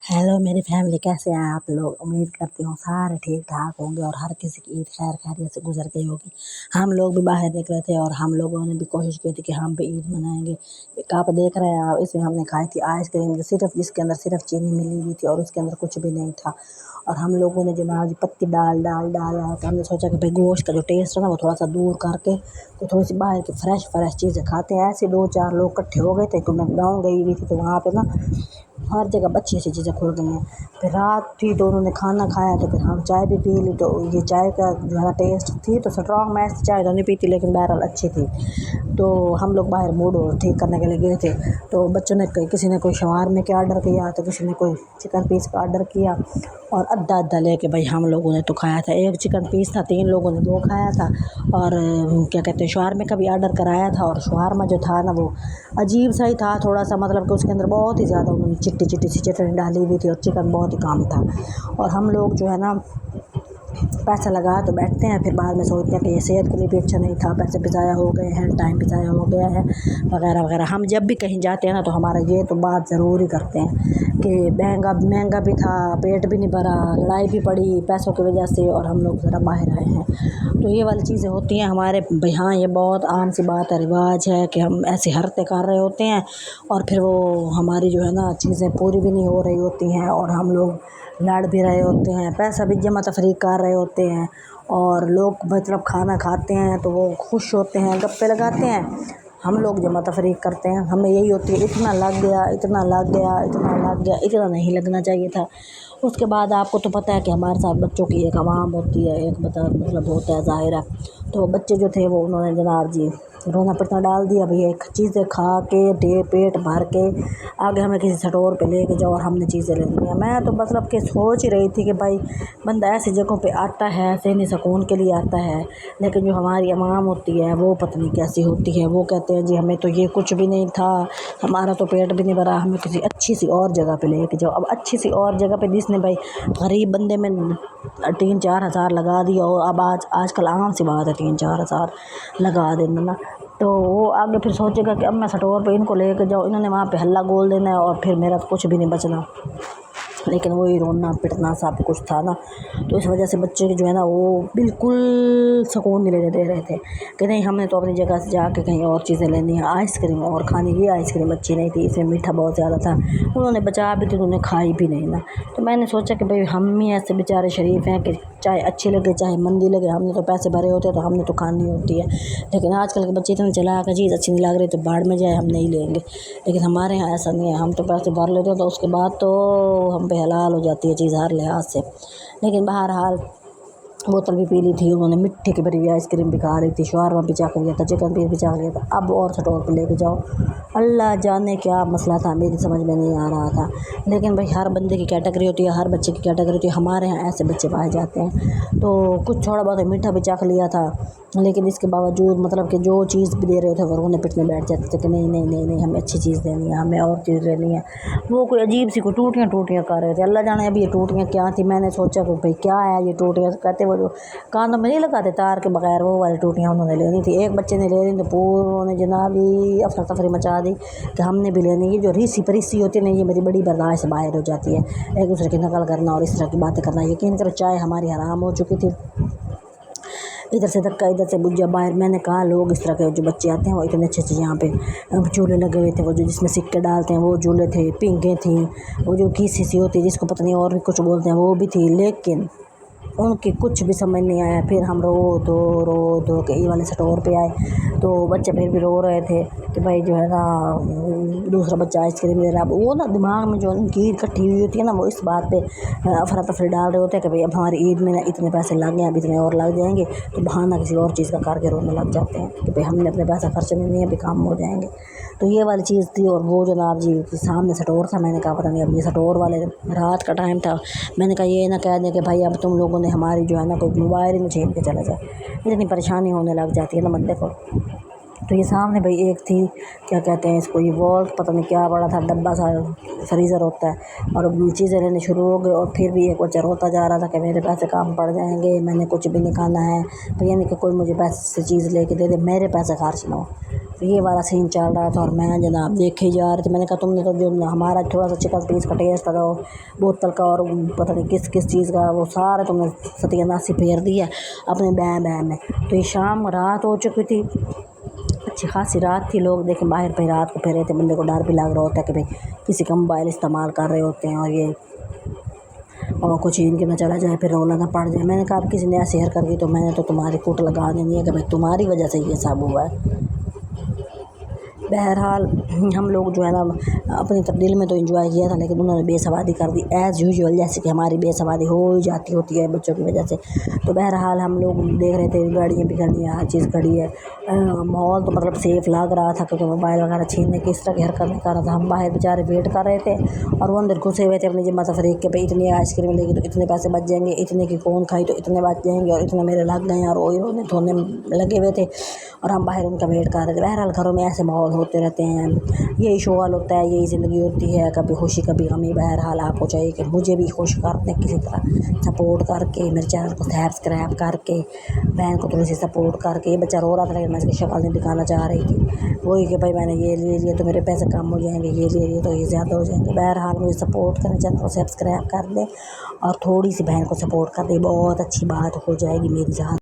Hello मेरी family, कैसे हैं आप लोग। उम्मीद करती हूँ सारे ठीक ठाक होंगे और हर किसी की ईद खैर खैरियत से गुजर गई होगी। हम लोग भी बाहर निकले थे और हम लोगों ने भी कोशिश की थी कि हम भी ईद मनाएंगे। एक आप देख रहे हैं, इसमें हमने खाई थी आइसक्रीम, सिर्फ जिसके अंदर सिर्फ चीनी मिली हुई थी और उसके अंदर कुछ भी नहीं था। और हम लोगों ने जनाब पत्ती डाल डाल डाल डाल के हमने सोचा कि भाई गोश्त का जो टेस्ट है ना वो थोड़ा सा दूर करके तो थोड़ी सी बाहर की फ्रेश चीज़ें खाते हैं। ऐसे 2-4 लोग इकट्ठे हो गए थे कि मैं गाँव गई हुई थी तो वहाँ पे ना हर जगह अच्छी अच्छी चीज़ें खुल गई हैं। फिर रात थी तो उन्होंने खाना खाया तो फिर हम चाय भी पी ली। तो ये चाय का जो है ना टेस्ट थी तो स्ट्रॉन्ग, मैं ऐसी चाय तो नहीं पीती लेकिन बहरहाल अच्छी थी। तो हम लोग बाहर मूड ठीक करने के लिए गए थे। तो बच्चों ने किसी ने कोई शवारमे के ऑर्डर किया तो किसी ने कोई चिकन पीस का ऑर्डर किया और अद्धा अद्धा लेके भाई हम लोगों ने तो खाया था। एक चिकन पीस था, 3 लोगों ने 2 खाया था। और क्या कहते हैं, शवारमे का भी ऑर्डर कराया था। और शवारमा जो था ना वो अजीब सा ही था थोड़ा सा, मतलब कि उसके अंदर बहुत ही ज़्यादा उन्होंने चिट्टी चिट्टी सी चटनी डाली हुई थी और चिकन बहुत ही कम था। और हम लोग जो है ना पैसा लगा तो बैठते हैं, फिर बाद में सोचते हैं कि ये सेहत के लिए भी अच्छा नहीं था, पैसे भी ज़ाया हो गए हैं, टाइम भी ज़ाया हो गया है वगैरह वगैरह। हम जब भी कहीं जाते हैं ना तो हमारा ये तो बात ज़रूर ही करते हैं कि महंगा भी था, पेट भी नहीं भरा, लड़ाई भी पड़ी पैसों की वजह से और हम लोग ज़रा बाहर आए हैं। तो ये वाली चीज़ें होती हैं हमारे यहाँ, ये बहुत आम सी बात है, रिवाज है कि हम ऐसे हरकतें कर रहे होते हैं और फिर वो हमारी जो है ना चीज़ें पूरी भी नहीं हो रही होती हैं और हम लोग लड़ भी रहे होते हैं, पैसा भी जमा तफरीक कर रहे होते हैं। और लोग मतलब खाना खाते हैं तो वो खुश होते हैं, गप्पे लगाते हैं, हम लोग जमा तफरीक करते हैं। हमें यही होती है इतना लग गया, इतना लग गया, इतना लग गया, इतना नहीं लगना चाहिए था। उसके बाद आपको तो पता है कि हमारे साथ बच्चों की एक आवाम होती है, एक मतलब होता है ज़ाहिर है। तो बच्चे जो थे वो उन्होंने जनाब जी रोना पिटना डाल दिया। भाई एक चीज़ें खा के पेट भर के आगे हमें किसी स्टोर पे लेके जाओ और हमने चीज़ें लेनी है। मैं तो मतलब कि सोच ही रही थी कि भाई बंदा ऐसी जगहों पे आता है सहनी सुकून के लिए आता है, लेकिन जो हमारी आवाम होती है वो पता नहीं कैसी होती है। वो कहते हैं जी हमें तो ये कुछ भी नहीं था, हमारा तो पेट भी नहीं भरा, हमें किसी अच्छी सी और जगह पे लेके जाओ। अब अच्छी सी और जगह पे जिसने भाई गरीब बंदे में 3-4 हज़ार लगा दिया, और अब आजकल आम सी बात है 3-4 हज़ार लगा देना ना, तो वो आगे फिर सोचेगा कि अब मैं स्टोर पे इनको लेके जाऊँ, इन्होंने वहाँ पे हल्ला गोल देना है और फिर मेरा कुछ भी नहीं बचना। लेकिन वही रोना पिटना सब कुछ था ना, तो इस वजह से बच्चे जो है ना वो बिल्कुल सुकून नहीं लेने दे रहे थे कि नहीं हमने तो अपनी जगह से जाके कहीं और चीज़ें लेनी है, आइसक्रीम और खानी। ये आइसक्रीम अच्छी नहीं थी, इसमें मीठा बहुत ज़्यादा था, उन्होंने बचा भी थी, उन्होंने खाई भी नहीं ना। तो मैंने सोचा कि भाई हम ही ऐसे बेचारे शरीफ हैं कि चाहे अच्छी लगे चाहे मंदी लगे, हमने तो पैसे भरे होते हैं तो हमने तो खानी होती है। लेकिन आजकल के बच्चे इतने चलाक, चीज़ अच्छी नहीं लग रही तो बाढ़ में जाए हम नहीं लेंगे। लेकिन हमारे यहाँ ऐसा नहीं है, हम तो पैसे भर लेते हैं तो उसके बाद तो हम पे हलाल हो जाती है चीज़ हर लिहाज से। लेकिन बहरहाल बोतल भी पी ली थी उन्होंने, मिट्टी की भरी हुई आइसक्रीम भी खा रही थी, शवारमा भी चाख लिया था, चिकन पीस भी चाख लिया था। अब और स्टोर पे लेके जाओ, अल्लाह जाने क्या मसला था, मेरी समझ में नहीं आ रहा था। लेकिन भाई हर बंदे की कैटेगरी होती है, हर बच्चे की कैटेगरी होती है, हमारे यहाँ ऐसे बच्चे पाए जाते हैं। तो कुछ थोड़ा बहुत मीठा भी चाख लिया था, लेकिन इसके बावजूद मतलब कि जो चीज़ भी दे रहे थे वो रोने पिटने बैठ जाते थे कि नहीं नहीं नहीं नहीं हमें अच्छी चीज़ देनी है, हमें और चीज़ लेनी है। वो कोई अजीब सी कोई टूटियाँ कर रहे थे, अल्लाह जाने अभी ये टूटियाँ क्या थी। मैंने सोचा कि भाई क्या है ये टूटियाँ, कहते वो जो कानों में नहीं लगाते तार के बगैर, वो वाली टूटियाँ उन्होंने लेनी थी। एक बच्चे ने ले ली तो पूरों ने जनाब ही अफरा तफरी मचा दी कि हमने भी लेनी। ये जो रीसी परीसी होती है ना, ये मेरी बड़ी बर्दाश्त से बाहर हो जाती है, एक दूसरे की नकल करना और इस तरह की बातें करना। यकीन करो चाय हमारी हराम हो चुकी थी, इधर से धक्का इधर से बुझा बाहर। मैंने कहा लोग इस तरह के जो बच्चे आते हैं वो इतने अच्छे यहाँ पे चूल्हे लगे हुए थे, वो जो जिसमें सिक्के डालते हैं वो चूल्हे थे, पींगे थी, वो जो कीसी सी होती है जिसको पता नहीं और भी कुछ बोलते हैं वो भी थी, लेकिन उनकी कुछ भी समझ नहीं आया। फिर हम रो दो के ये वाले स्टोर पे आए तो बच्चे फिर भी रो रहे थे कि भाई जो है ना दूसरा बच्चा आइसक्रीम ले रहा है। वो ना दिमाग में जो उनकी ईद इकट्ठी हुई होती है ना, वो इस बात पे अफरा तफरी डाल रहे होते हैं कि भाई अब हमारी ईद में ना इतने पैसे लग गए, अब इतने और लग जाएंगे, तो बहाना किसी और चीज़ का करके रोने लग जाते हैं कि भाई हमने अपने पैसा खर्च नहीं है, अभी काम हो जाएंगे। तो ये वाली चीज़ थी। और वो जनाब जी सामने स्टोर था, मैंने कहा पता नहीं अब ये स्टोर वाले, रात का टाइम था, मैंने कहा ये ना कह दें कि भाई अब तुम लोगों ने हमारी जो है ना कोई मोबाइल ही छीन के चला जाए, इतनी परेशानी होने लग जाती है ना मत देखो। तो ये सामने भाई एक थी, क्या कहते हैं इसको, ये वॉल्ट पता नहीं क्या बड़ा था डब्बा सा फ्रीज़र होता है, और चीज़ें लेने शुरू हो गए। और फिर भी एक बच्चा रोता जा रहा था कि मेरे पैसे काम पड़ जाएंगे, मैंने कुछ भी नहीं खाना है, तो यानी कि कोई मुझे पैसे से चीज़ लेके दे दे, मेरे पैसे खर्च ना हो। तो ये वाला सीन चल रहा था और मैं जनाब देखे जा रही थी। मैंने कहा तुमने तो जो हमारा थोड़ा सा चिकन पीस का टेस्ट था वो बोतल का और पता नहीं किस किस चीज़ का वो सारा तुमने सत्यानाशी फेर दिया अपने बैं में। तो ये शाम रात हो चुकी थी, अच्छी खासी रात थी। लोग देखें बाहर पे रात को फिर रहे थे, बंदे को डर भी लग रहा होता है कि भाई किसी का मोबाइल इस्तेमाल कर रहे होते हैं और ये और कुछ इनके में चला जाए फिर रौला ना पड़ जाए। मैंने कहा अब किसी ने ऐसे हरकत की तो मैंने तो तुम्हारी कूट लगा देनी है कि भाई तुम्हारी वजह से ये सब हुआ है। बहरहाल हम लोग जो है ना अपनी तब्दील में तो एंजॉय किया था, लेकिन उन्होंने बेसवादी कर दी एज़ यूजुअल, जैसे कि हमारी बेसवादी हो ही जाती होती है बच्चों की वजह से। तो बहरहाल हम लोग देख रहे थे गाड़ियाँ भी खड़ी हैं, हर चीज़ खड़ी है। माहौल तो मतलब सेफ़ लग रहा था क्योंकि मोबाइल वगैरह छीनने की इस तरह की हरकत नहीं कर रहा था। हम बाहर बेचारे वेट कर रहे थे और वो अंदर घुसे हुए थे अपनी जिम्मा तफरीक के पे इतनी आइसक्रीम लेगी तो इतने पैसे बच जाएंगे, इतने की कौन खाई तो इतने बच जाएंगे और इतने मेरे लग गए और वो धोने लगे हुए थे और हम बाहर उनका वेट कर रहे थे। बहरहाल घरों में ऐसे माहौल होते रहते हैं, यही शोहल होता है, यही ज़िंदगी होती है, कभी खुशी कभी गमी। बहरहाल आपको चाहिए कि मुझे भी खुश कर दें किसी तरह सपोर्ट करके, मेरे चैनल को सब्सक्राइब करके, बहन को थोड़ी सी सपोर्ट करके। ये बच्चा रो रहा था लेकिन मैं इसकी शक्ल नहीं दिखाना चाह रही थी, वही कि भाई मैंने ये ले लिया तो मेरे पैसे कम हो जाएंगे, ये ले लिए तो ये ज़्यादा हो जाएंगे। बहरहाल मुझे सपोर्ट करें, चैनल को सब्सक्राइब कर दें और थोड़ी सी बहन को सपोर्ट कर दें, बहुत अच्छी बात हो जाएगी मेरी जहाँ।